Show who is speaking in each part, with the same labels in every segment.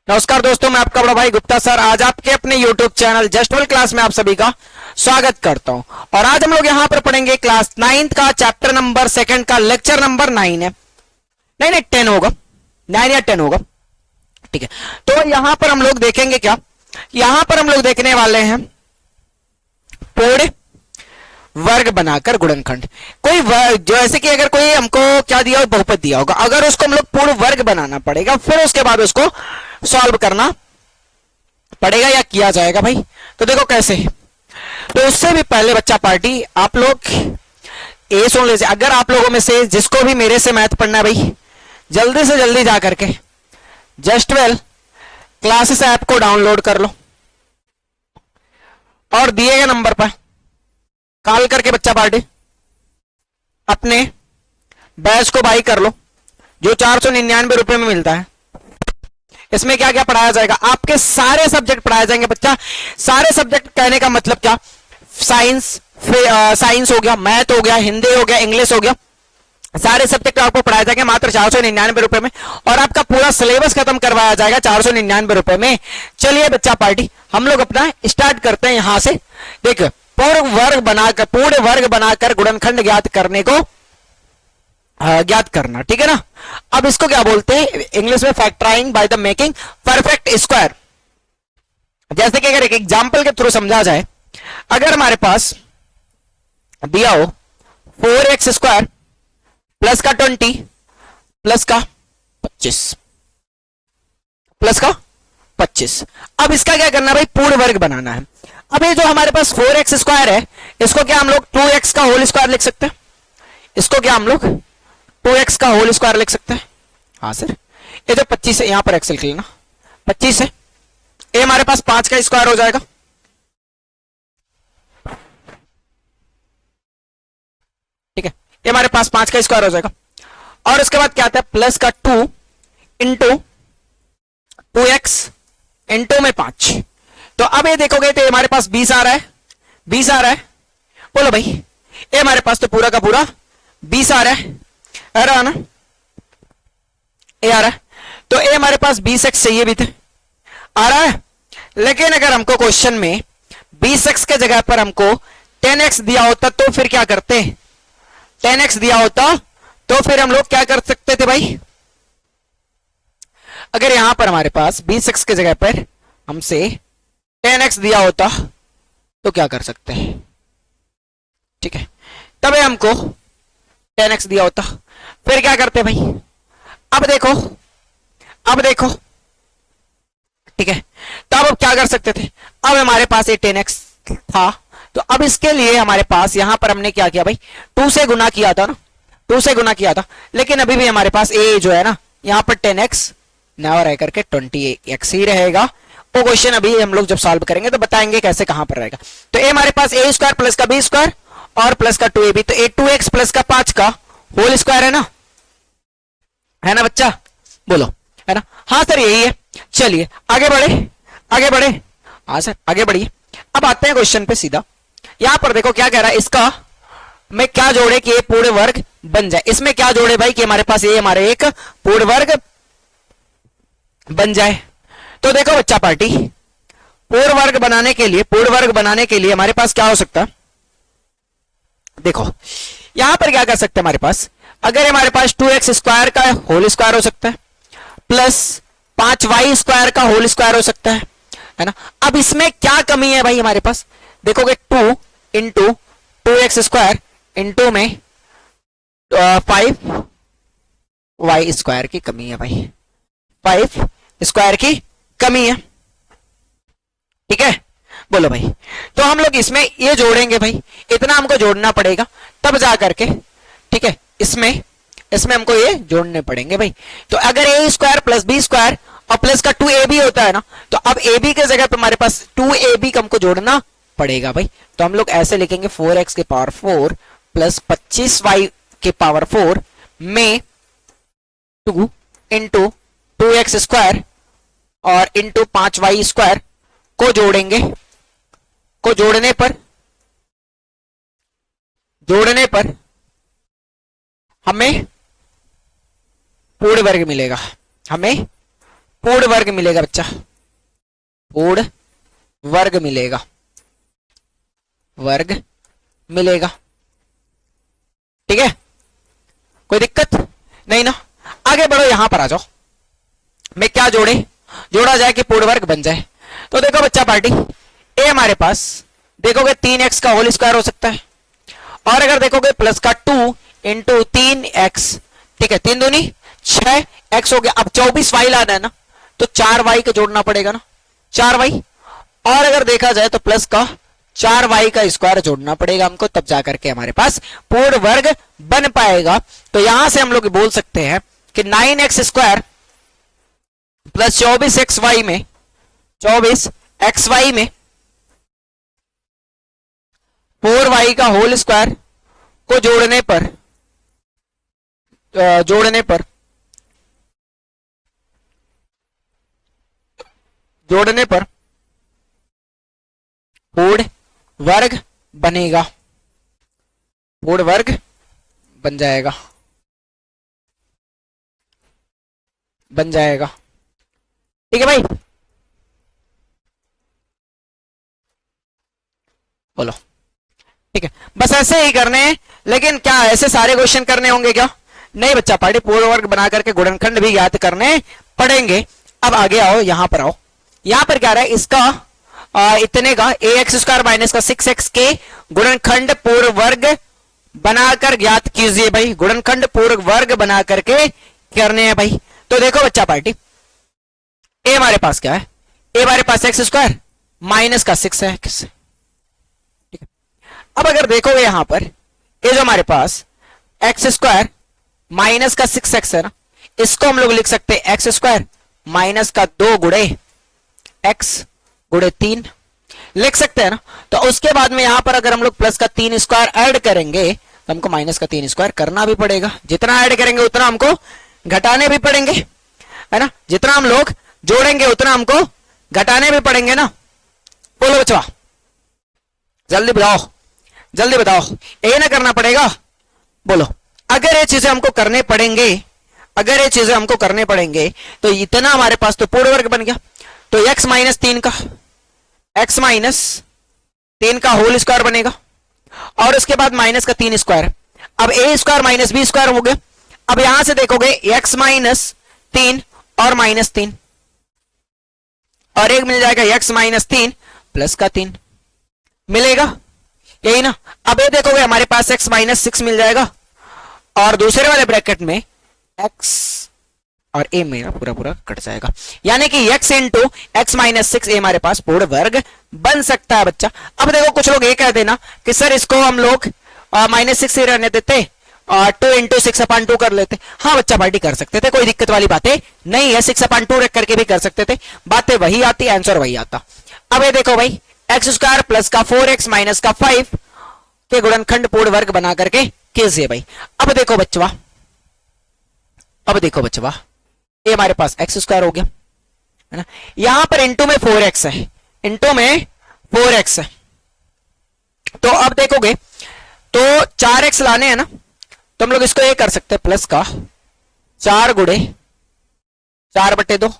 Speaker 1: नमस्कार दोस्तों, मैं आपका बड़ा भाई गुप्ता सर आज आपके अपने YouTube channel just well class में आप सभी का स्वागत करता हूं। और आज हम लोग यहां पर पढ़ेंगे क्लास 9th का चैप्टर नंबर 2 का लेक्चर नंबर 9 है। नहीं नहीं 10 होगा, 9 या 10 होगा, ठीक है। तो यहां पर हम लोग देखेंगे क्या, यहां पर हम लोग देखने वाले हैं पूर्ण वर्ग बनाकर गुणनखंड। कोई जो ऐसे कि अगर कोई हमको क्या दिया हो, बहुपद दिया होगा, अगर उसको हम लोग पूर्ण वर्ग बनाना पड़ेगा, फिर उसके बाद उसको सॉल्व करना पड़ेगा या किया जाएगा भाई। तो देखो कैसे, तो उससे भी पहले बच्चा पार्टी आप लोग ये सुन लीजिए। अगर आप लोगों में से जिसको भी मेरे से मैथ पढ़ना है भाई, जल्दी से जल्दी जा करके जस्ट वेल क्लासेस ऐप को डाउनलोड कर लो और दिए गए नंबर पर कॉल करके बच्चा पार्टी अपने बैच को बाई कर लो, जो 499 रुपए में मिलता है। इसमें क्या क्या पढ़ाया जाएगा, आपके सारे सब्जेक्ट पढ़ाए जाएंगे बच्चा। सारे सब्जेक्ट कहने का मतलब क्या, साइंस हो गया, मैथ हो गया, हिंदी हो गया, इंग्लिश हो गया, सारे सब्जेक्ट आपको पढ़ाए जाएंगे मात्र 499 रुपए में। और आपका पूरा सिलेबस खत्म करवाया जाएगा 499 रुपए में। चलिए बच्चा पार्टी हम लोग अपना स्टार्ट करते हैं यहां से। देखो पूर्ण वर्ग बनाकर गुणनखंड ज्ञात करने को ज्ञात करना, ठीक है ना। अब इसको क्या बोलते हैं इंग्लिश में, factoring by the making perfect square. जैसे कि अगर एक एग्जांपल के थ्रू समझा जाए, अगर हमारे पास दिया हो 4x स्क्वायर प्लस का 20 प्लस का 25। अब इसका क्या करना भाई, पूर्ण वर्ग बनाना है। अब ये जो हमारे पास 4x स्क्वायर है, इसको क्या हम लोग 2x का होल स्क्वायर लिख सकते हैं। इसको क्या हम लोग 2x का होल स्क्वायर लिख सकते हैं। हाँ सर, ये जो 25 है, यहां पर एक्स लिख लेना, 25 है, ये हमारे पास 5 का स्क्वायर हो जाएगा, ठीक है। ये हमारे पास 5 का स्क्वायर हो जाएगा। और उसके बाद क्या आता है, प्लस का 2 इंटू 2x इंटू में 5। तो अब ये देखोगे तो हमारे पास 20 आ रहा है, 20 आ रहा है। बोलो भाई, ये हमारे पास तो पूरा का पूरा 20 आ रहा है, आ रहा है ना, ये आ रहा है। तो ये हमारे पास 20x चाहिए भी थे, आ रहा है। लेकिन अगर हमको क्वेश्चन में 20x के जगह पर हमको 10x दिया होता तो फिर क्या करते, 10x दिया होता तो फिर हम लोग क्या कर सकते थे भाई। अगर यहां पर हमारे पास 20x के जगह पर हमसे 10x दिया होता तो क्या कर सकते हैं, ठीक है। तब हमको 10x दिया होता, फिर क्या करते भाई। अब देखो, ठीक है। तो अब क्या कर सकते थे, अब हमारे पास ये 10x था, तो अब इसके लिए हमारे पास यहां पर हमने क्या किया भाई, 2 से गुना किया था ना, 2 से गुना किया था। लेकिन अभी भी हमारे पास a जो है ना, यहां पर 10x ना रह करके 20x ही रहेगा। वो क्वेश्चन अभी हम लोग जब सॉल्व करेंगे तो बताएंगे कैसे कहां पर रहेगा। तो ये हमारे पास a स्क्वायर प्लस का b स्क्वायर और प्लस का 2ab, तो 2x प्लस का 5 का होल स्क्वायर है ना बच्चा, बोलो है ना। हाँ सर यही है। चलिए आगे बढ़े, हाँ सर आगे बढ़िए। अब आते हैं क्वेश्चन पे सीधा। यहां पर देखो क्या कह रहा है, इसका मैं क्या जोड़े कि ये पूर्ण वर्ग बन जाए। इसमें क्या जोड़े भाई कि हमारे पास ये हमारे एक पूर्ण वर्ग बन जाए। तो देखो बच्चा पार्टी, पूर्ण वर्ग बनाने के लिए हमारे पास क्या हो सकता है, देखो यहां पर क्या कर सकते हैं हमारे पास, अगर हमारे पास 2x स्क्वायर का होल स्क्वायर हो सकता है प्लस 5y स्क्वायर का होल स्क्वायर हो सकता है ना। अब इसमें क्या कमी है भाई हमारे पास, देखोगे 2 इंटू 2x स्क्वायर इंटू में 5y स्क्वायर की कमी है भाई, 5 स्क्वायर की कमी है, ठीक है। बोलो भाई, तो हम लोग इसमें ये जोड़ेंगे भाई, इतना हमको जोड़ना पड़ेगा तब जा करके, ठीक है। इसमें हमको ये जोड़ने पड़ेंगे भाई। तो अगर a square plus b square और प्लस का 2ab होता है ना, तो अब ab के जगह पे हमारे पास 2ab हमको जोड़ना पड़ेगा भाई। तो हम लोग ऐसे लिखेंगे 4x के पावर 4 प्लस 25y के पावर 4 में 2 इंटू 2x स्क्वायर और इंटू 5y स्क्वायर को जोड़ेंगे, को जोड़ने पर हमें पूर्ण वर्ग मिलेगा, हमें पूर्ण वर्ग मिलेगा बच्चा, पूर्ण वर्ग मिलेगा, वर्ग मिलेगा। ठीक है, कोई दिक्कत नहीं ना। आगे बढ़ो, यहां पर आ जाओ। मैं क्या जोड़ा जाए कि पूर्ण वर्ग बन जाए। तो देखो बच्चा पार्टी, ए हमारे पास देखोगे 3x का होल स्क्वायर हो सकता है, और अगर देखोगे प्लस का 2 इंटू 3x, ठीक है, 3 दूनी 6x हो गया। अब 24y लाना है ना, तो 4y का जोड़ना पड़ेगा ना, 4y। और अगर देखा जाए तो प्लस का 4y का स्क्वायर जोड़ना पड़ेगा हमको, तब जाकर के हमारे पास पूर्ण वर्ग बन पाएगा। तो यहां से हम लोग बोल सकते हैं कि 9x स्क्वायर प्लस 24xy में 24xy में 4y का होल स्क्वायर को जोड़ने पर पूर्ण वर्ग बनेगा, पूर्ण वर्ग बन जाएगा, ठीक है भाई, बोलो। ठीक है, बस ऐसे ही करने हैं। लेकिन क्या ऐसे सारे क्वेश्चन करने होंगे क्या? नहीं बच्चा पार्टी, पूर्ण वर्ग बना करके गुणनखंड भी ज्ञात करने पड़ेंगे। अब आगे आओ, यहां पर आओ। यहां पर क्या रहा है, इसका इतने का ax स्क्वायर माइनस का 6x के गुणनखंड पूर्ण वर्ग बनाकर ज्ञात कीजिए भाई। गुणनखंड पूर्ण वर्ग बना करके करने हैं भाई। तो देखो बच्चा पार्टी, ए हमारे पास क्या है, ए हमारे पास एक्स स्क्वायर माइनस का 6 है, ठीक है। अब अगर देखोगे यहां पर ये जो हमारे पास एक्स स्क्वायर माइनस का 6x है ना, इसको हम लोग लिख सकते हैं एक्स स्क्वायर माइनस का 2 गुणे x गुणे 3 लिख सकते हैं ना। तो उसके बाद में यहां पर अगर हम लोग प्लस का 3 स्क्वायर ऐड करेंगे तो हमको माइनस का 3 स्क्वायर करना भी पड़ेगा। जितना ऐड करेंगे उतना हमको घटाने भी पड़ेंगे, है ना। जितना हम लोग जोड़ेंगे उतना हमको घटाने भी पड़ेंगे ना। बोलो बच्चा, जल्दी बताओ, जल्दी बताओ, ये ना करना पड़ेगा। बोलो, अगर ये चीजें हमको करने पड़ेंगे, अगर ये चीजें हमको करने पड़ेंगे तो इतना हमारे पास तो पूर्ण वर्ग बन गया। तो x माइनस 3 का, x माइनस 3 का होल स्क्वायर बनेगा, और उसके बाद माइनस का 3 स्क्वायर। अब a square minus B square हो गया। अब यहां से देखोगे x माइनस 3 और माइनस 3, और एक मिल जाएगा x माइनस 3 प्लस का 3 मिलेगा, यही ना। अब ये देखोगे हमारे पास x माइनस 6 मिल जाएगा, और दूसरे वाले ब्रैकेट में x और a मेरा पूरा पूरा कट जाएगा, यानी कि x into x minus 6 a हमारे पास पूर्ण वर्ग बन सकता है बच्चा। अब देखो कुछ लोग ये कह देना कि सर इसको हम लोग माइनस 6 ही रहने देते और 2 इंटू 6/2 कर लेते। हाँ बच्चा पार्टी कर सकते थे, कोई दिक्कत वाली बातें नहीं है। 6/2 रख करके भी कर सकते थे, बातें वही आती, आंसर वही आता। अब ये देखो भाई, एक्स स्क्वायर प्लस का 4x माइनस का 5 के गुणनखंड पूर्ण वर्ग बना करके कीजिए भाई। अब देखो बच्चवा, अब देखो बच्चवा, ये हमारे पास एक्स स्क्वायर हो गया, है ना। यहां पर इंटू में 4x है, इंटू में 4x है। तो अब देखोगे तो 4x लाने हैं ना, तो हम लोग इसको ये कर सकते हैं प्लस का 4 गुणे 4/2,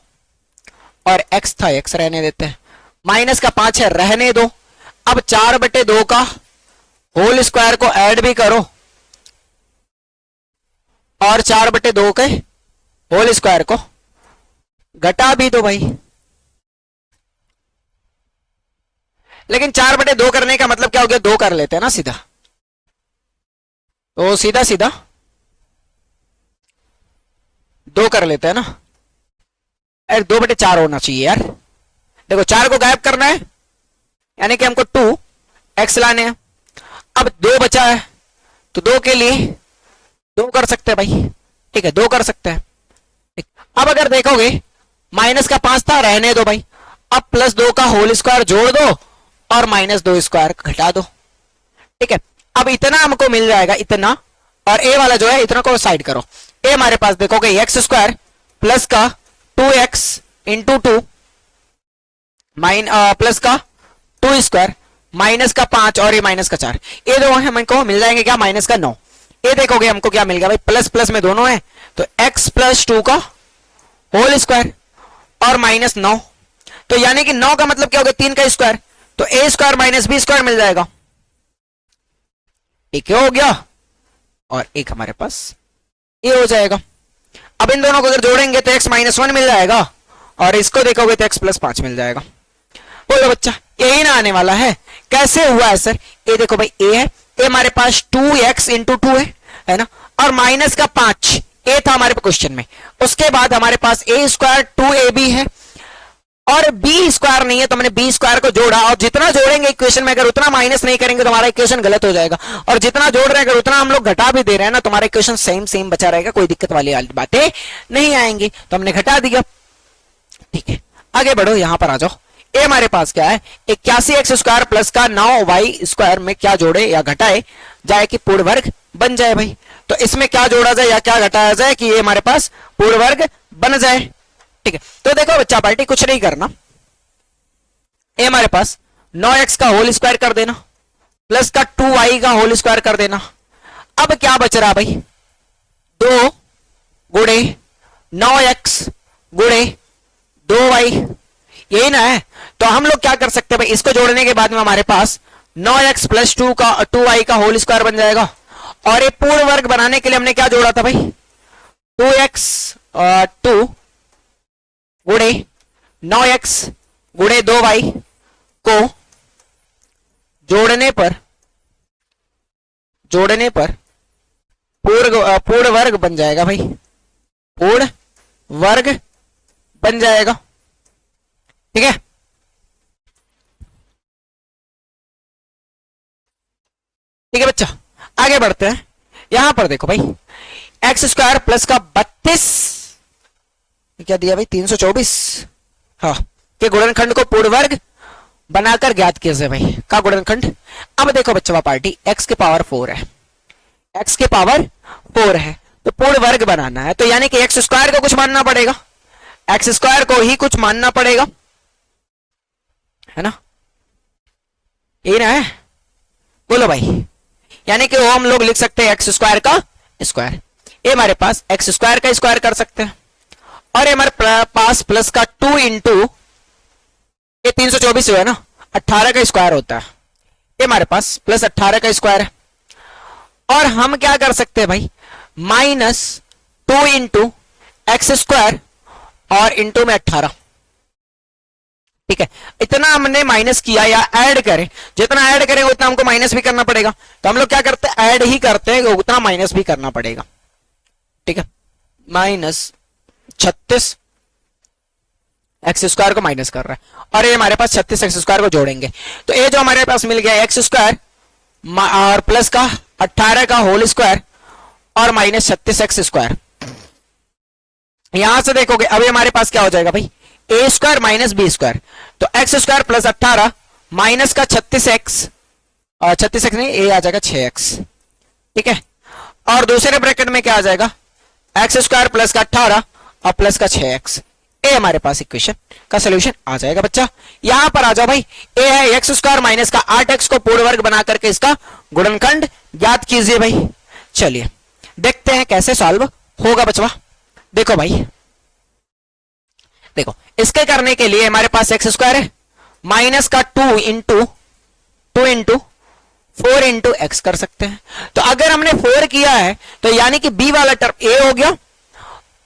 Speaker 1: और x था x रहने देते हैं, माइनस का 5 है रहने दो। अब 4/2 का होल स्क्वायर को ऐड भी करो, और 4/2 के होल स्क्वायर को घटा भी दो भाई। लेकिन 4/2 करने का मतलब क्या हो गया, 2 कर लेते हैं ना सीधा, तो सीधा सीधा 2 कर लेते हैं ना। अरे 2/4 होना चाहिए यार। देखो 4 को गायब करना है, यानी कि हमको 2x लाने हैं। अब 2 बचा है, तो 2 के लिए 2 कर सकते हैं भाई, ठीक है, 2 कर सकते हैं। अब अगर देखोगे माइनस का 5 था रहने दो भाई। अब प्लस 2 का होल स्क्वायर जोड़ दो और माइनस 2 स्क्वायर घटा दो, ठीक है। अब इतना हमको मिल जाएगा, इतना, और ए वाला जो है इतना को साइड करो। ए हमारे पास देखोगे एक्स स्क्वायर प्लस का 2x इंटू 2 प्लस का 2 स्क्वायर माइनस का 5 और ये माइनस का 4, ये दो हमको मिल जाएंगे क्या, माइनस का 9। ये देखोगे हमको क्या मिल गया भाई, प्लस प्लस में दोनों है, तो x प्लस 2 का होल स्क्वायर, और माइनस 9, तो यानी कि 9 का मतलब क्या हो गया 3 का स्क्वायर, तो ए स्क्वायर माइनस बी स्क्वायर मिल जाएगा। एक हो गया और एक हमारे पास ए हो जाएगा। अब इन दोनों को अगर जोड़ेंगे तो x माइनस 1 मिल जाएगा और इसको देखोगे तो x प्लस 5 मिल जाएगा। बोलो बच्चा यही ना आने वाला है, कैसे हुआ है सर? ए देखो भाई ए है, ए हमारे पास 2x इंटू 2 है ना, और माइनस का 5 ए था हमारे क्वेश्चन में। उसके बाद हमारे पास ए स्क्वायर 2ab है और बी स्क्वायर नहीं है, तो मैंने बी स्क्वायर को जोड़ा, और जितना जोड़ेंगे इक्वेशन में अगर उतना माइनस नहीं करेंगे तो हमारा इक्वेशन गलत हो जाएगा, और जितना जोड़ रहे हैं अगर उतना हम लोग घटा भी दे रहे हैं ना, तो हमारा इक्वेशन सेम सेम बचा रहेगा, कोई दिक्कत वाली बातें नहीं आएंगी। तो हमने घटा दिया, ठीक है। आगे बढ़ो, यहां पर आ जाओ। ए हमारे पास क्या है 81x स्क्वायर प्लस का 9y स्क्वायर में क्या जोड़े या घटाए जाए कि पूर्ण वर्ग बन जाए भाई। तो इसमें क्या जोड़ा जाए या क्या घटाया जाए कि ये हमारे पास पूर्ण वर्ग बन जाए, ठीक है। तो देखो बच्चा पार्टी कुछ नहीं करना, ए हमारे पास 9x का होल स्क्वायर कर देना प्लस का 2y का होल स्क्वायर कर देना। अब क्या बच रहा भाई 2 गुणे 9x गुणे 2y, यही ना है। तो हम लोग क्या कर सकते हैं भाई, इसको जोड़ने के बाद में हमारे पास 9x प्लस 2y का होल स्क्वायर बन जाएगा, और ये पूर्ण वर्ग बनाने के लिए हमने क्या जोड़ा था भाई 2x 2 गुणे 9x गुणे 2y को जोड़ने पर पूर्ण वर्ग बन जाएगा भाई, पूर्ण वर्ग बन जाएगा, ठीक है। ठीक है बच्चा, आगे बढ़ते हैं। यहां पर देखो भाई एक्स स्क्वायर प्लस का 32 क्या दिया भाई 324, हाँ, के गुणनखंड को पूर्ण वर्ग बनाकर ज्ञात कीजिए भाई का गुणनखंड। अब देखो बच्चा पार्टी x के पावर 4 है, x के पावर 4 है, तो पूर्ण वर्ग बनाना है, तो यानी कि एक्स स्क्वायर को कुछ मानना पड़ेगा, एक्स स्क्वायर को ही कुछ मानना पड़ेगा, है ना, यही ना है। बोलो भाई, यानी कि वो हम लोग लिख सकते हैं एक्स स्क्वायर का स्क्वायर, ये हमारे पास एक्स स्क्वायर का स्क्वायर कर सकते हैं, और ये हमारे पास प्लस का 2 इंटू ये 324 जो है ना 18 का स्क्वायर होता है, ये हमारे पास प्लस 18 का स्क्वायर है। और हम क्या कर सकते हैं भाई माइनस 2 इंटू एक्स स्क्वायर और इंटू में 18, ठीक है। इतना हमने माइनस किया या ऐड करें, जितना ऐड करेंगे उतना हमको माइनस भी करना पड़ेगा, तो हम लोग क्या करते हैं ऐड ही करते हैं, उतना माइनस भी करना पड़ेगा, ठीक है। माइनस 36 एक्स स्क्वायर को माइनस कर रहा है, और ये हमारे पास 36 एक्स स्क्वायर को जोड़ेंगे, तो ये जो हमारे पास मिल गया एक्स स्क्वायर और प्लस का 18 का होल स्क्वायर और माइनस 36 एक्स स्क्वायर। यहां से देखोगे अभी हमारे पास क्या हो जाएगा भाई ए स्क्वायर माइनस बी स्क्वायर, तो एक्स स्क्वायर प्लस 18 माइनस का 36x और 36x नहीं ए आ जाएगा 6x, ठीक है। और दूसरे ब्रैकेट में क्या आ जाएगा एक्स स्क्वायर प्लस का 18 और प्लस का 6x, ए हमारे पास इक्वेशन का सोल्यूशन आ जाएगा बच्चा। यहां पर आ जाओ भाई, ए है एक्स स्क्वायर माइनस का 8x को पूर्ण वर्ग बना करके इसका गुणनखंड ज्ञात कीजिए भाई। चलिए देखते हैं कैसे सॉल्व होगा बचवा। देखो भाई, देखो इसके करने के लिए हमारे पास एक्स स्क्वायर है माइनस का 2 इंटू 4 इंटू एक्स कर सकते हैं। तो अगर हमने 4 किया है तो यानी कि बी वाला टर्म ए हो गया,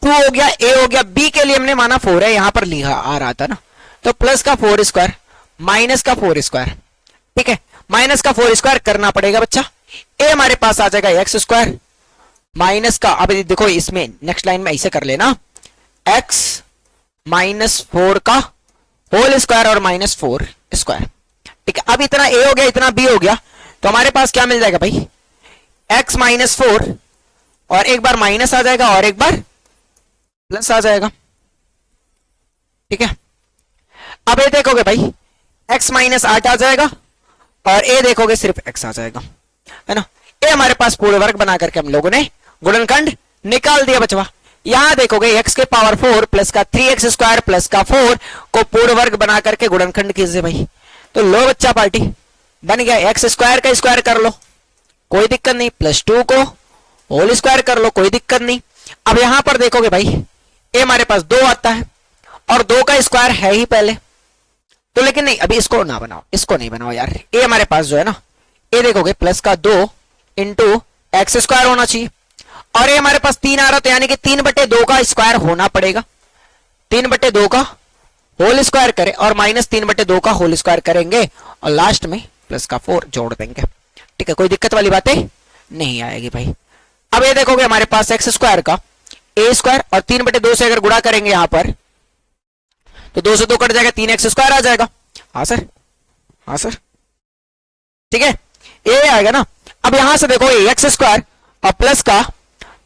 Speaker 1: 2 हो गया, ए हो गया, बी के लिए हमने माना 4 है, यहां पर लिखा आ रहा था ना, तो प्लस का 4 स्क्वायर माइनस का 4 स्क्वायर, ठीक है। माइनस का 4 स्क्वायर करना पड़ेगा बच्चा, ए हमारे पास आ जाएगा एक्स स्क्वायर माइनस का, अब देखो इसमें नेक्स्ट लाइन में ऐसे कर लेना एक्स माइनस 4 का होल स्क्वायर और माइनस 4 स्क्वायर, ठीक है। अब इतना ए हो गया इतना बी हो गया, तो हमारे पास क्या मिल जाएगा भाई एक्स माइनस 4 और एक बार माइनस आ जाएगा और एक बार प्लस आ जाएगा, ठीक है। अब ये देखोगे भाई एक्स माइनस 8 आ जाएगा और ए देखोगे सिर्फ एक्स आ जाएगा, है ना। ये हमारे पास पूर्ण वर्ग बना करके हम लोगों ने गुणनखंड निकाल दिया बचवा। यहां देखोगे x के पावर 4 प्लस का 3x स्क्वायर प्लस का 4 को पूर्ण वर्ग बना करके गुणनखंड कीजिए भाई। तो लो बच्चा पार्टी बन गया, एक्स स्क्वायर का स्क्वायर कर लो कोई दिक्कत नहीं, प्लस 2 को होल स्क्वायर कर लो कोई दिक्कत नहीं। अब यहां पर देखोगे भाई ए हमारे पास 2 आता है और 2 का स्क्वायर है ही पहले, तो लेकिन नहीं, अभी इसको ना बनाओ, इसको नहीं बनाओ यार। ए हमारे पास जो है ना, ए देखोगे प्लस का 2 इंटू एक्स स्क्वायर होना चाहिए, और ये हमारे पास 3 आ रहा, तो यानी कि 3/2 का स्क्वायर होना पड़ेगा। 3/2 का होल स्क्वायर करें और माइनस 3/2 का होल स्क्वायर करेंगे, और लास्ट में प्लस का 4 जोड़ देंगे। ठीक है, कोई दिक्कत वाली बातें नहीं आएगी भाई। अब ये देखोगे हमारे पास एक्स स्क्वायर का ए स्क्वायर और 3/2 से अगर गुणा करेंगे यहां पर, तो 2 से 2 कट जाएगा, 3x स्क्वायर आ जाएगा। हाँ सर, हाँ सर, ठीक है, ये आएगा ना। अब यहां से देखो एक्स स्क्वायर और प्लस का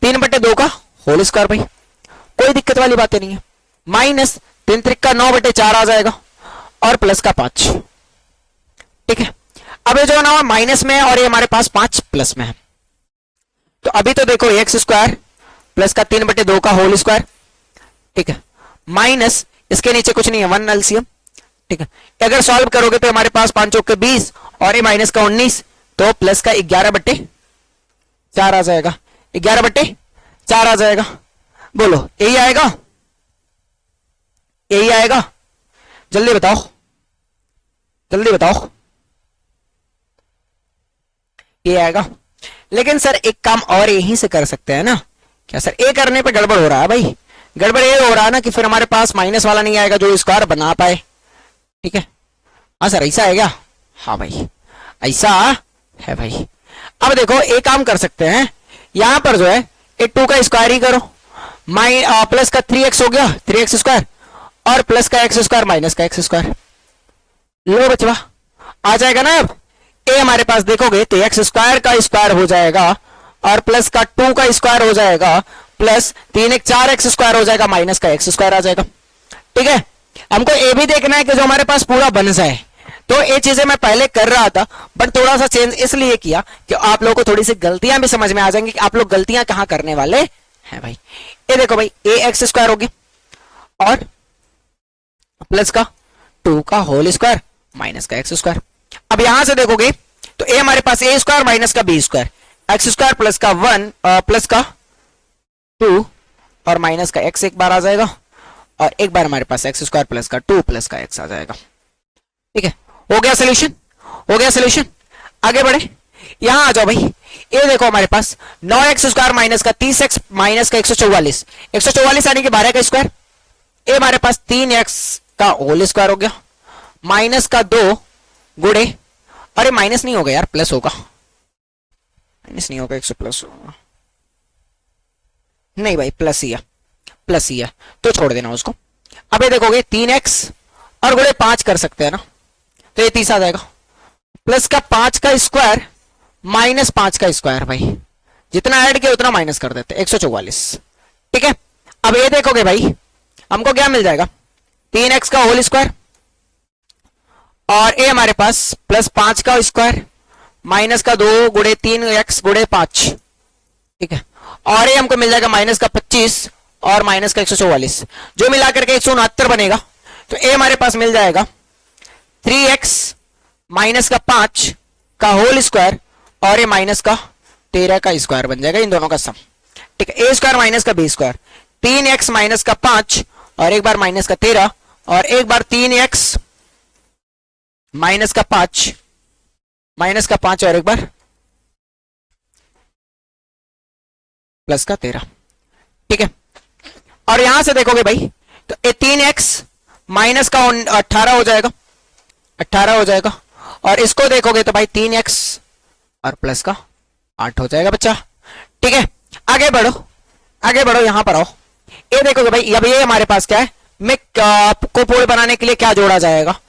Speaker 1: 3/2 का होल स्क्वायर भाई, कोई दिक्कत वाली बातें नहीं है। माइनस 3 त्रिक का 9/4 आ जाएगा और प्लस का 5। ठीक है, अब ये जो ना माइनस में है और ये हमारे पास 5 प्लस में है, तो अभी तो देखो एक्स स्क्वायर प्लस का 3/2 का होल स्क्वायर, ठीक है, माइनस इसके नीचे कुछ नहीं है, 1 एलसीएम। ठीक है, अगर सॉल्व करोगे तो हमारे पास 5 चौके 20 और ये माइनस का 19, तो प्लस का 11/4 आ जाएगा, 11/4 आ जाएगा। बोलो यही आएगा, यही आएगा, जल्दी बताओ, जल्दी बताओ, ये आएगा। लेकिन सर एक काम और यहीं से कर सकते हैं ना, क्या सर? ए करने पे गड़बड़ हो रहा है भाई, गड़बड़ ये हो रहा है ना कि फिर हमारे पास माइनस वाला नहीं आएगा जो स्क्वायर बना पाए। ठीक है, हाँ सर ऐसा है क्या? हाँ भाई ऐसा है भाई। अब देखो एक काम कर सकते हैं, यहां पर जो है ये 2 का स्क्वायर ही करो, प्लस का 3x हो गया, 3x स्क्वायर, और प्लस का x स्क्वायर माइनस का x स्क्वायर। लो बचवा, आ जाएगा ना। अब ए हमारे पास देखोगे तो एक्स स्क्वायर का स्क्वायर हो जाएगा और प्लस का 2 का स्क्वायर हो जाएगा, प्लस 3x 4x स्क्वायर हो जाएगा, माइनस का x स्क्वायर आ जाएगा। ठीक है, हमको ये भी देखना है कि जो हमारे पास पूरा बन जाए। तो ये चीजें मैं पहले कर रहा था, बट थोड़ा सा चेंज इसलिए किया कि आप लोगों को थोड़ी सी गलतियां भी समझ में आ जाएंगी कि आप लोग गलतियां कहां करने वाले हैं भाई। ये देखो भाई, ए एक्स स्क्वायर हो गया और प्लस का 2 का होल स्क्वायर माइनस का एक्स स्क्वायर। अब यहां से देखोगे तो ए हमारे पास ए स्क्वायर माइनस का b square, x square plus का 1 प्लस का 2 और माइनस का एक्स एक बार आ जाएगा, और एक बार हमारे पास एक्स स्क्वायर प्लस का 2 प्लस का एक्स आ जाएगा। ठीक है, हो गया सोल्यूशन, हो गया सोल्यूशन। आगे बढ़े, यहां आ जाओ भाई। ये देखो हमारे पास 9x स्क्वायर माइनस का 30x माइनस का 144, 144 यानी कि 12 का स्क्वायर। ये हमारे पास 3x का होल स्क्वायर हो गया, माइनस का 2 गुणे, अरे माइनस नहीं होगा यार, प्लस होगा, माइनस नहीं होगा, 100 प्लस होगा, नहीं भाई प्लस ही है, प्लस ही है, तो छोड़ देना उसको। अब ये देखोगे 3x और गुणे 5 कर सकते हैं ना, तो ये 30 आ जाएगा, प्लस का 5 का स्क्वायर माइनस 5 का स्क्वायर, भाई जितना ऐड किया उतना माइनस कर देते, 144। ठीक है, अब ये देखोगे भाई हमको क्या मिल जाएगा, 3x का होल स्क्वायर और ये हमारे पास प्लस 5 का स्क्वायर माइनस का 2 गुणे 3x गुणे 5। ठीक है, और ये हमको मिल जाएगा माइनस का 25 और माइनस का 144, जो मिलाकर के 169 बनेगा। तो ये हमारे पास मिल जाएगा 3x माइनस का 5 का होल स्क्वायर और ये माइनस का 13 का स्क्वायर बन जाएगा, इन दोनों का सम। ठीक है, ए स्क्वायर माइनस का बी स्क्वायर, 3x माइनस का 5 और एक बार माइनस का 13 और एक बार 3x माइनस का 5 माइनस का 5 और एक बार प्लस का 13। ठीक है, और यहां से देखोगे भाई तो ये 3x माइनस का 18 हो जाएगा, 18 हो जाएगा, और इसको देखोगे तो भाई 3x और प्लस का 8 हो जाएगा बच्चा। ठीक है, आगे बढ़ो, आगे बढ़ो, यहां पर आओ। ये देखोगे भाई अब ये हमारे पास क्या है, में को पोल बनाने के लिए क्या जोड़ा जाएगा,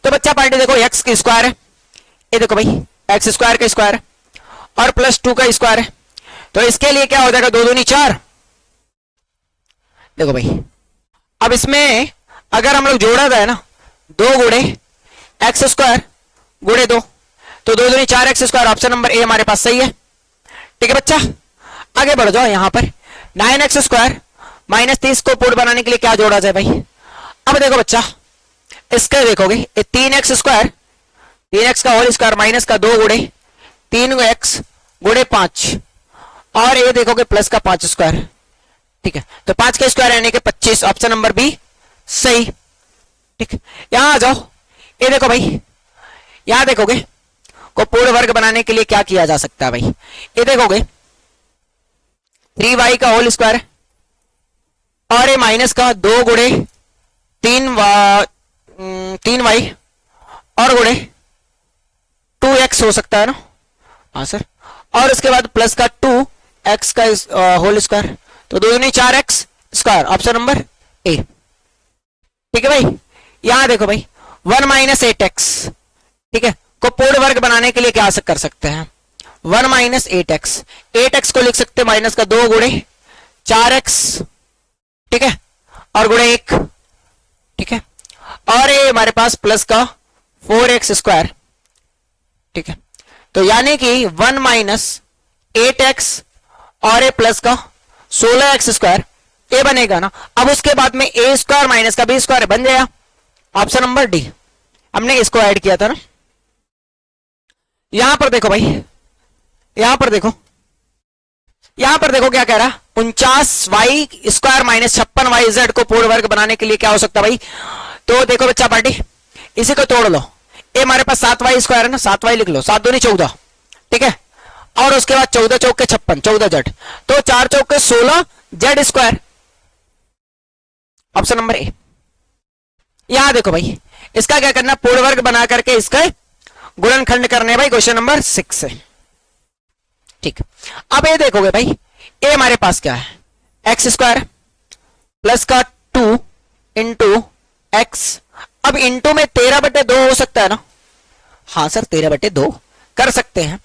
Speaker 1: तो बच्चा पार्टी देखो x की स्क्वायर है, ये देखो भाई एक्स स्क्वायर का स्क्वायर है और प्लस 2 का स्क्वायर है, तो इसके लिए क्या हो जाएगा, 2 दूनी 4। देखो भाई अब इसमें अगर हम लोग जोड़ा जाए ना 2 गुणे एक्स स्क्वायर गुणे 2, तो 2 दूनी 4 x square, option number A हमारे पास सही है। ठीक है बच्चा, आगे बढ़ जाओ। यहां पर 9x स्क्वायर माइनस 30 को पोल बनाने के लिए क्या जोड़ा जाए भाई। अब देखो बच्चा इसके देखोगे ये 3x स्क्वायर, 3x का होल स्क्वायर माइनस का 2 गुणे 3x गुणे 5 और ये देखोगे प्लस का 5 स्क्वायर। ठीक है, तो 5 का स्क्वायर यानी कि 25, ऑप्शन नंबर बी सही। ठीक, यहां आ जाओ, ये देखो भाई, यहां देखोगे को पूर्ण वर्ग बनाने के लिए क्या किया जा सकता है भाई, ये देखोगे 3y का होल स्क्वायर और ये माइनस का 2 गुणे 3y और गुणे 2x हो सकता है ना, हाँ सर, और उसके बाद प्लस का 2x का होल स्क्वायर, तो 2 दूनी 4x square, option number A. ठीक है भाई, यहां देखो भाई 1 माइनस 8x, ठीक है, को पूर्ण वर्ग बनाने के लिए क्या कर सकते हैं, 1 माइनस 8x, 8x को लिख सकते हैं माइनस का 2 गुणे 4x, ठीक है, और गुणे 1, ठीक है, और ये हमारे पास प्लस का 4x स्क्वायर, ठीक है, तो यानी कि 1 माइनस 8x और ए प्लस का 16x स्क्वायर, ए बनेगा ना। अब उसके बाद में ए स्क्वायर माइनस का बी स्क्वायर बन जाएगा, ऑप्शन नंबर डी, हमने इसको ऐड किया था ना। यहां पर देखो भाई, यहां पर देखो, यहां पर देखो क्या कह रहा, 49y स्क्वायर माइनस 56yz को पूर्ण वर्ग बनाने के लिए क्या हो सकता है भाई, तो देखो बच्चा पार्टी, इसी को तोड़ लो, ये हमारे पास 7y स्क्वायर है ना, 7y लिख लो, 7 दूनी 14, ठीक है, और उसके बाद 14 चौक के 56, 14 जेड, तो 4 चौक के 16 Z square, option number A. यहां देखो भाई, इसका क्या करना, पूर्ण वर्ग बना करके इसका गुणनखंड करने भाई, क्वेश्चन नंबर 6 है। ठीक, अब ये देखोगे भाई, ये हमारे पास क्या है, एक्स स्क्वायर प्लस का 2 इंटू एक्स, अब इंटू में 13/2 हो सकता है ना, हाँ सर 13/2 कर सकते हैं,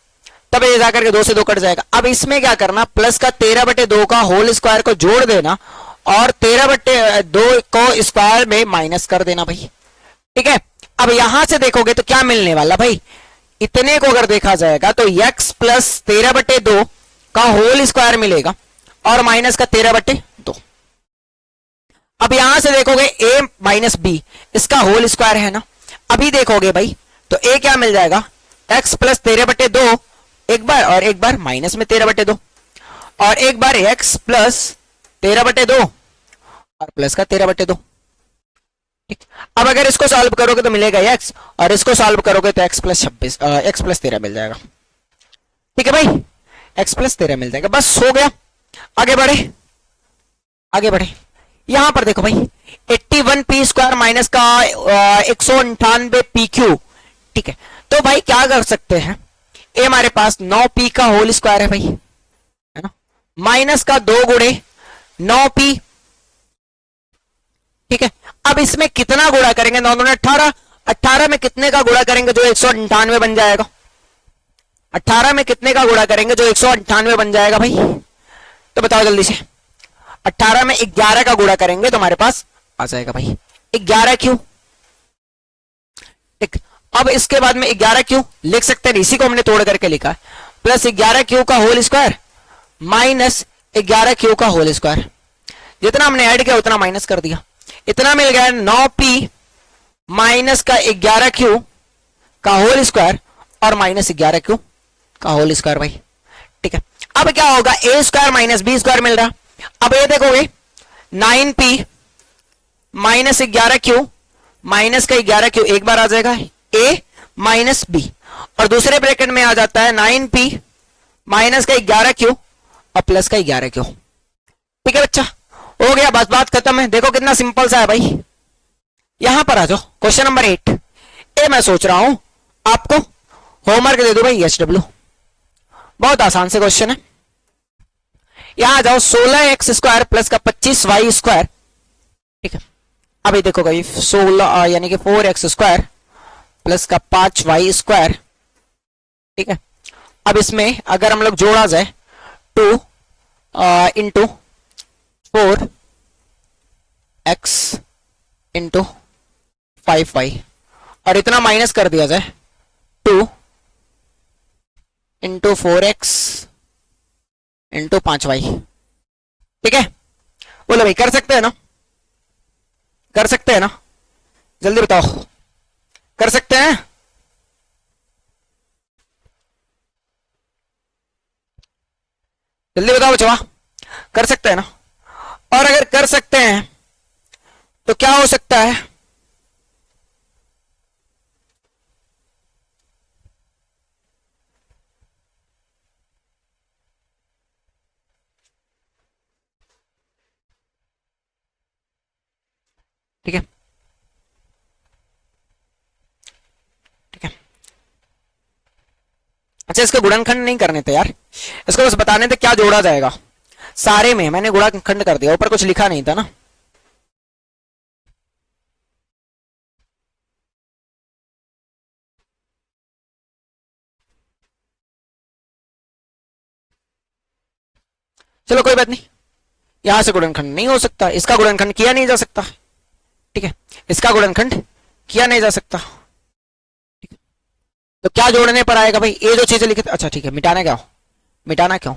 Speaker 1: तब ये जाकर के 2 से 2 कट जाएगा। अब इसमें क्या करना, प्लस का 13/2 का होल स्क्वायर को जोड़ देना और 13/2 को स्क्वायर में माइनस कर देना भाई, ठीक है। अब यहां से देखोगे तो क्या मिलने वाला भाई, इतने को अगर देखा जाएगा तो x प्लस 13/2 का होल स्क्वायर मिलेगा और माइनस का 13/2। अब यहां से देखोगे a माइनस बी, इसका होल स्क्वायर है ना, अभी देखोगे भाई तो a क्या मिल जाएगा, x प्लस 13/2 एक बार, और एक बार माइनस में 13/2, और एक बार x प्लस 13/2 और प्लस का 13/2। अब अगर इसको सॉल्व करोगे तो मिलेगा x, और इसको सॉल्व करोगे तो x प्लस 13 मिल जाएगा, ठीक है भाई, x प्लस 13 मिल जाएगा, बस हो गया। आगे बढ़े, आगे बढ़े, यहां पर देखो भाई 81p स्क्वायर माइनस का 198p क्यू, ठीक है, तो भाई क्या कर सकते हैं, ये हमारे पास 9p का होल स्क्वायर है भाई, है ना, माइनस का 2 गुणे 9p, ठीक है। अब इसमें कितना गुणा करेंगे, 9 दूनी 18, 18 में कितने का गुणा करेंगे जो 198 बन जाएगा, 18 में कितने का गुणा करेंगे जो 198 बन जाएगा भाई, तो बताओ जल्दी से, 18 में 11 का गुणा करेंगे तो हमारे पास आ जाएगा भाई 11 क्यों, ठीक। अब इसके बाद में 11 क्यों लिख सकते हैं, इसी को हमने तोड़ करके लिखा है, प्लस 11 क्यू का होल स्क्वायर माइनस 11 क्यू का होल स्क्वायर, जितना हमने ऐड किया उतना माइनस कर दिया, इतना मिल गया 9p माइनस का 11 क्यू का होल स्क्वायर और माइनस 11 क्यू का होल स्क्वायर भाई, ठीक है। अब क्या होगा, a square minus B square मिल रहा, अब ये देखोगे 9p माइनस 11 क्यू माइनस का 11 क्यू एक बार आ जाएगा a माइनस बी, और दूसरे ब्रैकेट में आ जाता है 9p माइनस का 11 क्यू और प्लस का 11 क्यू, ठीक है बच्चा, हो गया, बस बात खत्म है। देखो कितना सिंपल सा है भाई। यहां पर आ जाओ, क्वेश्चन नंबर 8, ये मैं सोच रहा हूं आपको होमवर्क दे दो भाई, HW, बहुत आसान से क्वेश्चन है। यहां आ जाओ, 16x स्क्वायर प्लस का 25y स्क्वायर, ठीक है। अभी देखो भाई 16 यानी कि 4x स्क्वायर प्लस का 5y स्क्वायर, ठीक है। अब इसमें अगर हम लोग जोड़ा जाए 2 इंटू 4x इंटू 5y, और इतना माइनस कर दिया जाए 2 इंटू 4x इंटू 5y, ठीक है। बोलो भाई कर सकते हैं ना, कर सकते हैं ना, जल्दी बताओ, कर सकते हैं, जल्दी बताओ बचवा, कर सकते हैं ना। और अगर कर सकते हैं तो क्या हो सकता है? ठीक है, ठीक है। अच्छा, इसका गुणनखंड नहीं करने थे यार, इसको बस बताने थे क्या जोड़ा जाएगा। सारे में मैंने गुणनखंड कर दिया, ऊपर कुछ लिखा नहीं था ना। चलो कोई बात नहीं, यहां से गुणनखंड नहीं हो सकता, इसका गुणनखंड किया नहीं जा सकता। ठीक है, इसका गुणनखंड किया नहीं जा सकता। ठीक है, तो क्या जोड़ने पर आएगा भाई? ये जो चीजें लिखी, अच्छा ठीक है, मिटाना क्या हो, मिटाना क्यों,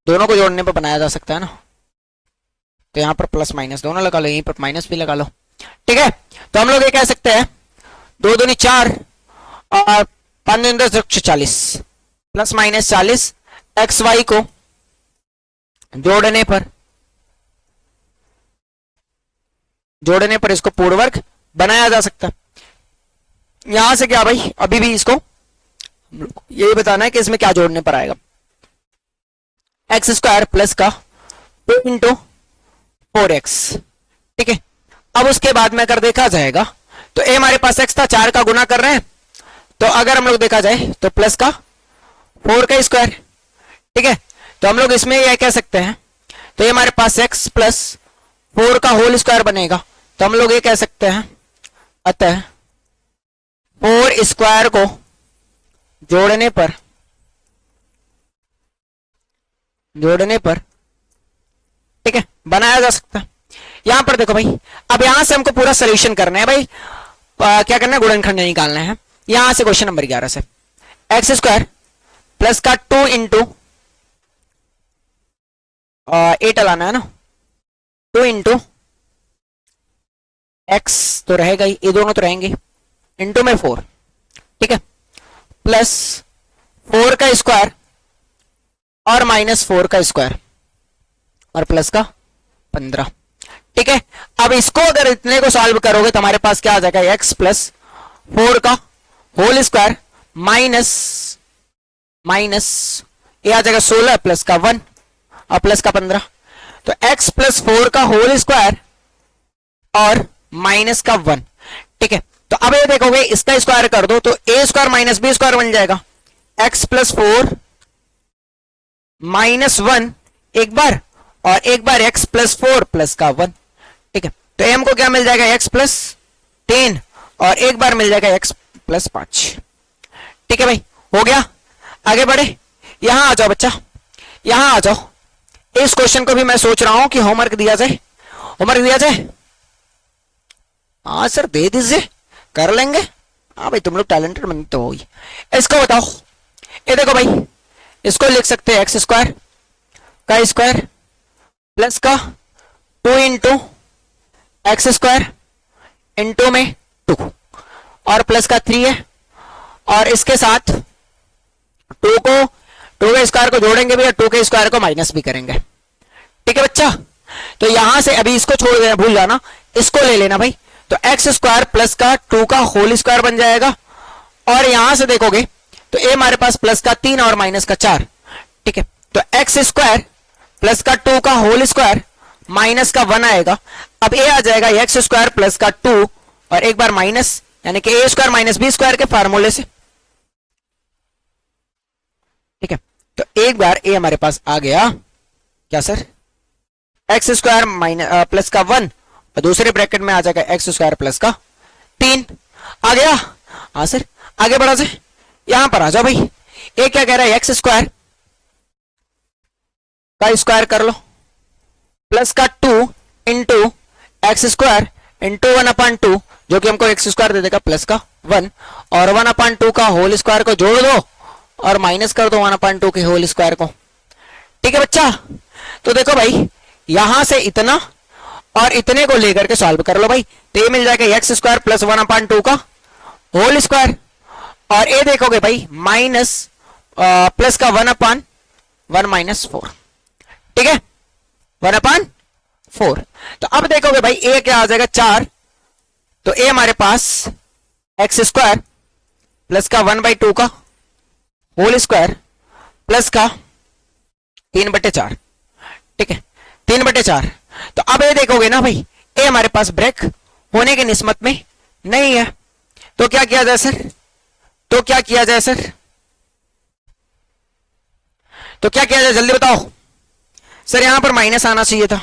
Speaker 1: दोनों को जोड़ने पर बनाया जा सकता है ना। तो यहाँ पर प्लस माइनस दोनों लगा लो, यहीं पर माइनस भी लगा लो। ठीक है, तो हम लोग ये कह सकते हैं 2 दूनी 4 और 5 दूनी 10 40, प्लस माइनस 40 एक्स वाई को जोड़ने पर इसको पूर्ण वर्ग बनाया जा सकता है। यहां से क्या भाई, अभी भी इसको यही बताना है कि इसमें क्या जोड़ने पर आएगा। एक्स स्क्वायर प्लस का 2 इंटू 4x। ठीक है, अब उसके बाद में अगर देखा जाएगा तो ए हमारे पास x था, 4 का गुना कर रहे हैं, तो अगर हम लोग देखा जाए तो प्लस का 4 का स्क्वायर। ठीक है, तो हम लोग इसमें यह कह सकते हैं, तो ये हमारे पास x प्लस 4 का होल स्क्वायर बनेगा। तो हम लोग ये कह सकते हैं, अतः 4 स्क्वायर को जोड़ने पर ठीक है बनाया जा सकता है। यहां पर देखो भाई, अब यहां से हमको पूरा सोल्यूशन करना है भाई, क्या करना है, गुणनखंड निकालना है। यहां से क्वेश्चन नंबर 11 से एक्स स्क्वायर प्लस का 2 इंटू 8 लाना है ना, 2 इंटू एक्स तो रहेगा ही, ये दोनों तो रहेंगे, इंटू में 4। ठीक है, प्लस 4 का स्क्वायर और माइनस 4 का स्क्वायर और प्लस का 15। ठीक है, अब इसको अगर इतने को सॉल्व करोगे तो हमारे पास क्या आ जाएगा, x प्लस 4 का होल स्क्वायर माइनस ये आ जाएगा 16 प्लस का 1 और प्लस का 15। तो x प्लस 4 का होल स्क्वायर और माइनस का 1। ठीक है, तो अब ये देखोगे इसका स्क्वायर कर दो तो a square minus B square बन जाएगा, x प्लस 4 माइनस 1 एक बार और एक बार x प्लस 4 प्लस का 1। ठीक है, तो m को क्या मिल जाएगा, x प्लस 10 और एक बार मिल जाएगा x प्लस 5। ठीक है भाई, हो गया, आगे बढ़े। यहां आ जाओ बच्चा, यहां आ जाओ। इस क्वेश्चन को भी मैं सोच रहा हूं कि होमवर्क दिया जाए, होमवर्क दिया जाए। हाँ सर दे दीजिए, कर लेंगे। हाँ भाई तुम लोग टैलेंटेड बनते हो ही। इसको बताओ, ये देखो भाई, इसको लिख सकते हैं एक्स स्क्वायर का स्क्वायर प्लस का 2 इंटू एक्स स्क्वायर इंटू में 2 और प्लस का 3 है, और इसके साथ 2 के स्क्वायर को जोड़ेंगे भी और 2 के स्क्वायर को माइनस भी करेंगे। ठीक है बच्चा, तो यहां से अभी इसको छोड़ देना, भूल जाना, इसको ले लेना भाई। तो एक्स स्क्वायर प्लस का 2 का होल स्क्वायर बन जाएगा, और यहां से देखोगे तो ए हमारे पास प्लस का 3 और माइनस का 4। ठीक है, तो एक्स स्क्वायर प्लस का 2 का होल स्क्वायर माइनस का 1 आएगा। अब ए आ जाएगा एक्स स्क्वायर प्लस का 2 और एक बार माइनस, यानी कि ए स्क्वायर माइनस बी स्क्वायर के फार्मूले से। ठीक है, तो एक बार ए हमारे पास आ गया, क्या sir, x square minus plus का 1 और दूसरे ब्रैकेट में आ जाएगा एक्स स्क्वायर प्लस का 3 आ गया। हाँ सर, आगे बढ़ा जाए, यहां पर आ जाओ भाई। ए क्या कह रहा है, एक्स स्क्वायर का स्क्वायर कर लो प्लस का 2 इंटू एक्स स्क्वायर इंटू 1/2, जो कि हमको एक्स स्क्वायर दे देगा प्लस का 1, और 1/2 का होल स्क्वायर को जोड़ दो और माइनस कर दो 1/2 के होल स्क्वायर को। ठीक है बच्चा, तो देखो भाई यहां से इतना और इतने को लेकर के सॉल्व कर लो भाई, तो ये मिल जाएगा एक्स स्क्वायर प्लस 1/2 का होल स्क्वायर, और ये देखोगे भाई माइनस प्लस का 1/1 माइनस 4। ठीक है, 1/4 4। तो अब देखोगे भाई ए क्या आ जाएगा 4, तो ए हमारे पास एक्स स्क्वायर प्लस का 1/2 का होल स्क्वायर प्लस का 3/4। ठीक है, 3/4। तो अब ये देखोगे ना भाई, ए हमारे पास ब्रेक होने की निस्बत में नहीं है, तो क्या किया जाए सर? तो क्या किया जाए सर? तो क्या किया जाए, जल्दी बताओ सर। यहां पर माइनस आना चाहिए था।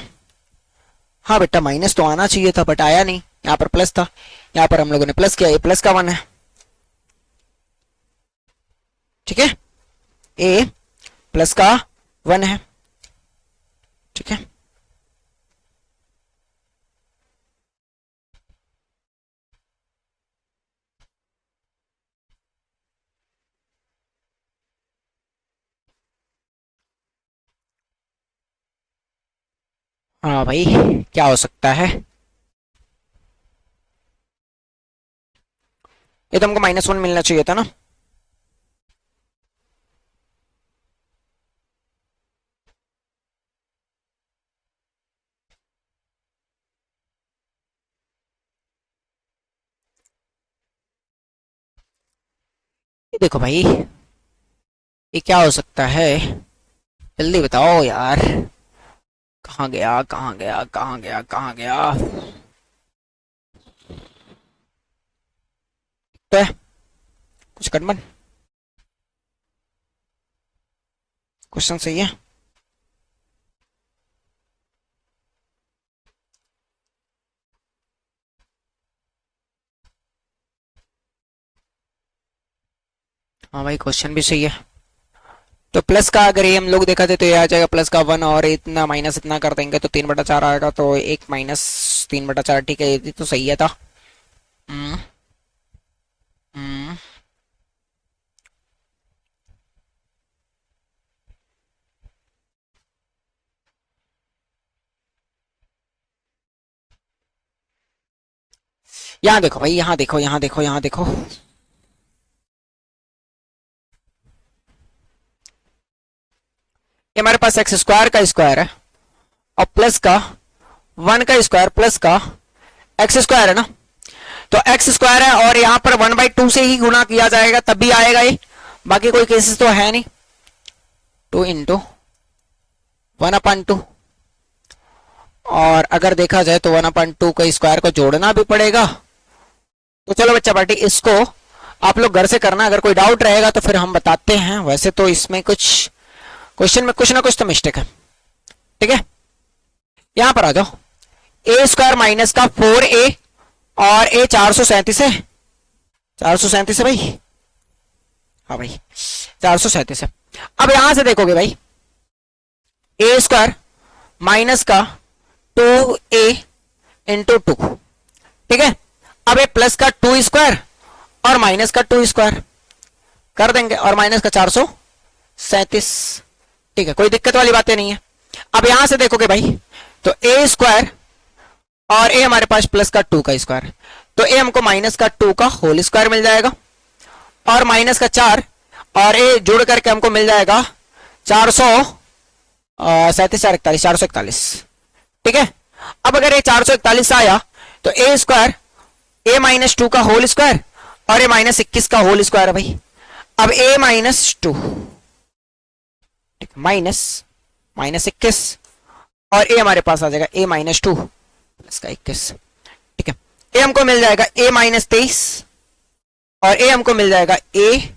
Speaker 1: हाँ बेटा, माइनस तो आना चाहिए था बट आया नहीं, यहां पर प्लस था, यहां पर हम लोगों ने प्लस किया, ये प्लस का 1 है। ठीक है, ए प्लस का 1 है। ठीक है, हाँ भाई, क्या हो सकता है? ये तो हमको -1 मिलना चाहिए था ना। ये देखो भाई, ये क्या हो सकता है? जल्दी बताओ यार। कहाँ गया, कहाँ गया, कहाँ गया, कहाँ गया? तो है कुछ कटमन, क्वेश्चन सही है। हाँ भाई, क्वेश्चन भी सही है। तो प्लस का अगर ये हम लोग देखा थे तो ये आ जाएगा प्लस का 1, और इतना माइनस इतना कर देंगे तो 3/4 आएगा, तो 1 - 3/4। ठीक है, ये तो सही है था। हम्म, हम्म। यहाँ देखो भाई, यहाँ देखो, यहाँ देखो, यहाँ देखो। ये हमारे पास एक्स स्क्वायर का स्क्वायर है और प्लस का 1 का स्क्वायर प्लस का एक्स स्क्वायर है ना। तो एक्स स्क्वायर है और यहाँ पर 1/2 से ही गुणा किया जाएगा तब भी आएगा ये, बाकी कोई केसेस तो है नहीं। 2 × 1/2, और अगर देखा जाए तो 1/2 का स्क्वायर को जोड़ना भी पड़ेगा। तो चलो बच्चा पार्टी, इसको आप लोग घर से करना, अगर कोई डाउट रहेगा तो फिर हम बताते हैं। वैसे तो इसमें कुछ क्वेश्चन में कुछ ना कुछ तो मिस्टेक है। ठीक है, यहां पर आ जाओ। ए स्क्वायर माइनस का 4a, और ए 437 है, 437 है भाई। हाँ भाई, 437 है। अब यहां से देखोगे भाई, ए स्क्वायर माइनस का 2a × 2। ठीक है, अब ए प्लस का 2 स्क्वायर और माइनस का 2 स्क्वायर कर देंगे, और माइनस का 437। ठीक है, कोई दिक्कत वाली बातें नहीं है। अब यहां से देखोगे भाई, तो ए स्क्वायर और ए हमारे पास प्लस का 2 का स्क्वायर, तो ए हमको माइनस का 2 का होल स्क्वायर मिल जाएगा, और माइनस का 4 और ए जोड़ करके हमको मिल जाएगा 441। ठीक है, अब अगर ये 441 आया तो ए स्क्वायर ए -2 का होल स्क्वायर और ए -21 का होल स्क्वायर है भाई। अब ए -2 -21, और ए हमारे पास आ जाएगा ए -2 प्लस का 21। ठीक है, ए हमको मिल जाएगा ए -23, और ए हमको मिल जाएगा ए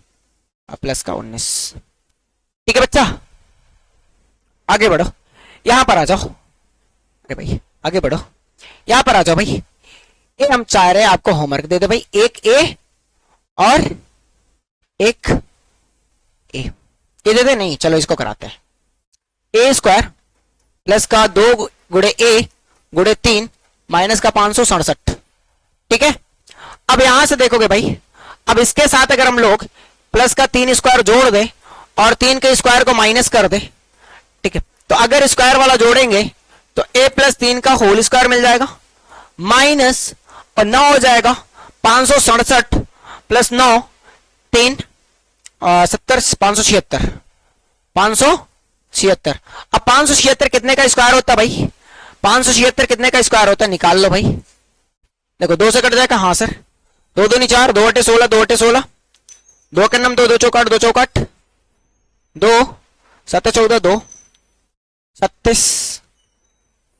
Speaker 1: प्लस का 19। ठीक है बच्चा, आगे बढ़ो, यहां पर आ जाओ। अरे भाई आगे बढ़ो, यहां पर आ जाओ भाई। ये हम चाह रहे हैं आपको होमवर्क दे दे भाई, एक ए और एक ए, ये दे दे। नहीं, चलो इसको कराते हैं। ए स्क्वायर प्लस का 2 × ए × 3 माइनस का 567। ठीक है, अब यहां से देखोगे भाई, अब इसके साथ अगर हम लोग प्लस का 3 स्क्वायर जोड़ दे और 3 के स्क्वायर को माइनस कर दे, ठीक है, तो अगर स्क्वायर वाला जोड़ेंगे तो a + 3 का होल स्क्वायर मिल जाएगा, माइनस और 9 हो जाएगा 567 + 9 3 70 576। अब 576 कितने का स्क्वायर होता है भाई? 576 कितने का स्क्वायर होता है, निकाल लो भाई। देखो 2 से कट जाएगा, हाँ सर, 2 2 4, 2 8 16, 2 8 16, 2 के नम 2, 2 चौकाट, 2 चौकाट 2, 7 14, 2 37,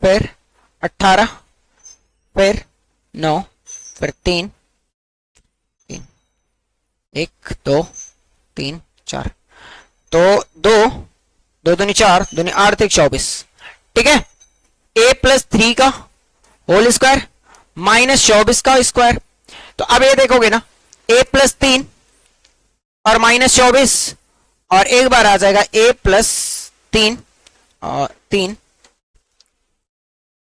Speaker 1: फिर 18, फिर 9, फिर 3 3, 1 2 3 4, तो 2 2 2 4, 2 8 24, ठीक है। a प्लस 3 का होल स्क्वायर माइनस 24 का स्क्वायर। तो अब ये देखोगे ना, a प्लस 3 और माइनस 24, और एक बार आ जाएगा a प्लस 3 और 3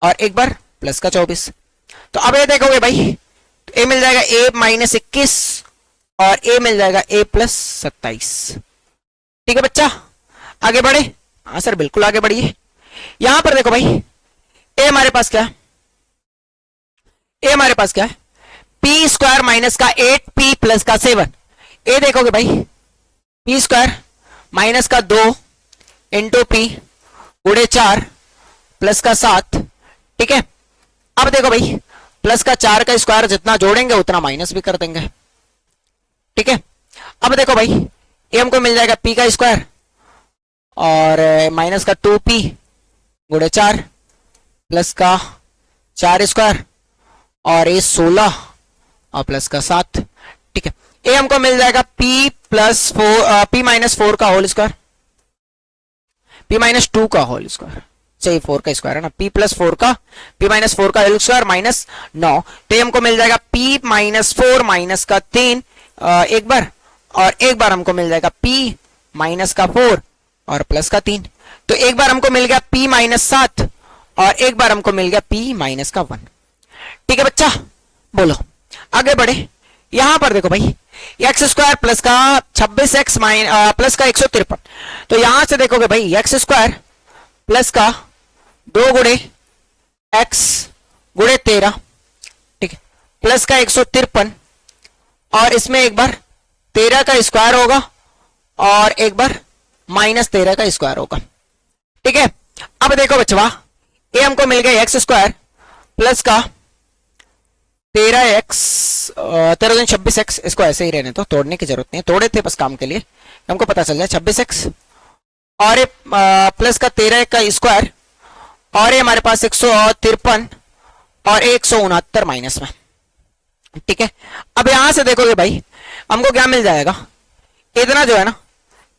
Speaker 1: और एक बार प्लस का 24। तो अब ये देखोगे भाई, तो a मिल जाएगा a माइनस 21 और a मिल जाएगा a प्लस 27। ठीक है बच्चा, आगे बढ़े। हाँ सर बिल्कुल आगे बढ़िए। यहां पर देखो भाई, a हमारे पास क्या है, a हमारे पास क्या है, p स्क्वायर माइनस का 8p प्लस का 7। a देखोगे भाई, p स्क्वायर माइनस का 2 इंटू p गुणे 4 प्लस का 7, ठीक है। अब देखो भाई, प्लस का 4 का स्क्वायर जितना जोड़ेंगे उतना माइनस भी कर देंगे, ठीक है। अब देखो भाई, ये हमको मिल जाएगा p का स्क्वायर और माइनस का 2p गुणे 4 प्लस का 4 स्क्वायर और ये 16 और प्लस का 7, ठीक है। ये हमको मिल जाएगा p प्लस 4, p माइनस 4 का होल स्क्वायर, p माइनस 2 का होल स्क्वायर, सही 4 का स्क्वायर है ना, p प्लस 4 का, p माइनस 4 का होल स्क्वायर माइनस 9। तो ये हमको मिल जाएगा p माइनस 4 माइनस का 3 एक बार, और एक बार हमको मिल जाएगा p माइनस का 4 और प्लस का 3। तो एक बार हमको मिल गया p माइनस 7 और एक बार हमको मिल गया p माइनस का 1। ठीक है बच्चा, बोलो आगे बढ़े। यहां पर देखो भाई, एक्स स्क्वायर प्लस का 26x प्लस का 153। तो यहां से देखोगे भाई, एक्स स्क्वायर प्लस का 2 गुणे एक्स गुणे 13, ठीक है, प्लस का 153, और इसमें एक बार 13 का स्क्वायर होगा और एक बार माइनस 13 का स्क्वायर होगा, ठीक है। अब देखो बच्चा, ये हमको मिल गया एक्स स्क्वायर प्लस का 13x 26x, इसको ऐसे ही रहने तो, तोड़ने की जरूरत नहीं है, तोड़े थे बस काम के लिए, हमको पता चल जाए 26x और ये प्लस का 13 का स्क्वायर, और ये हमारे पास 153 और 169 माइनस में, ठीक है। अब यहां से देखोगे भाई, हमको क्या मिल जाएगा, इतना जो है ना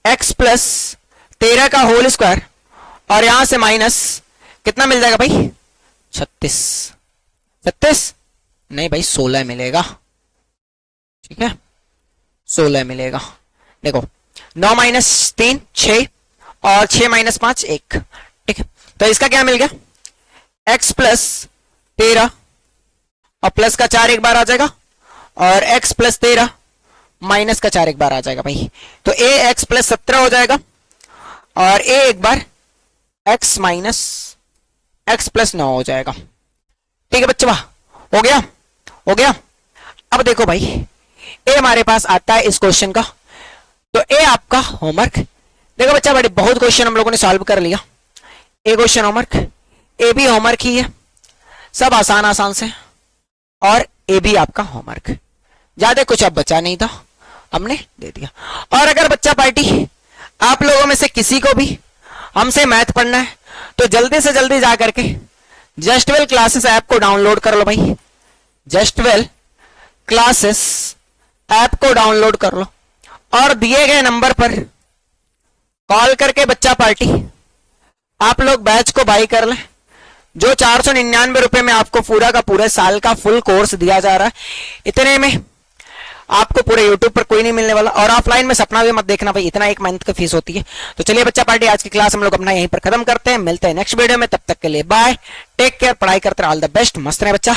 Speaker 1: x प्लस 13 का होल स्क्वायर और यहां से माइनस कितना मिल जाएगा भाई, 36 नहीं भाई 16 मिलेगा, ठीक है, 16 मिलेगा। देखो 9 माइनस 3 6 और 6 माइनस 5 1, ठीक है। तो इसका क्या मिल गया, x प्लस 13 और प्लस का 4 एक बार आ जाएगा, और x प्लस 13 माइनस का 4 एक बार आ जाएगा भाई। तो a x प्लस 17 हो जाएगा, और a एक बार x माइनस x प्लस 9 हो जाएगा, ठीक है बच्चा, हो गया हो गया। अब देखो भाई, ए हमारे पास आता है इस क्वेश्चन का, तो ए आपका होमवर्क। देखो बच्चा, बड़े बहुत क्वेश्चन हम लोगों ने सॉल्व कर लिया, ए क्वेश्चन होमवर्क, ए भी होमवर्क ही है, सब आसान आसान से, और ए भी आपका होमवर्क, ज्यादा कुछ अब बचा नहीं था, हमने दे दिया। और अगर बच्चा पार्टी आप लोगों में से किसी को भी हमसे मैथ पढ़ना है, तो जल्दी से जल्दी जा करके जस्ट वेल क्लासेस ऐप को डाउनलोड कर लो भाई, जस्ट वेल क्लासेस ऐप को डाउनलोड कर लो, और दिए गए नंबर पर कॉल करके बच्चा पार्टी आप लोग बैच को बाई कर लें, जो 499 रुपए में आपको पूरा का पूरे साल का फुल कोर्स दिया जा रहा है। इतने में आपको पूरे यूट्यूब पर कोई नहीं मिलने वाला, और ऑफलाइन में सपना भी मत देखना भाई, इतना एक मंथ की फीस होती है। तो चलिए बच्चा पार्टी, आज की क्लास हम लोग अपना यहीं पर खत्म करते हैं, मिलते हैं नेक्स्ट वीडियो में, तब तक के लिए बाय, टेक केयर, पढ़ाई करते रहो, ऑल द बेस्ट, मस्त रहे बच्चा।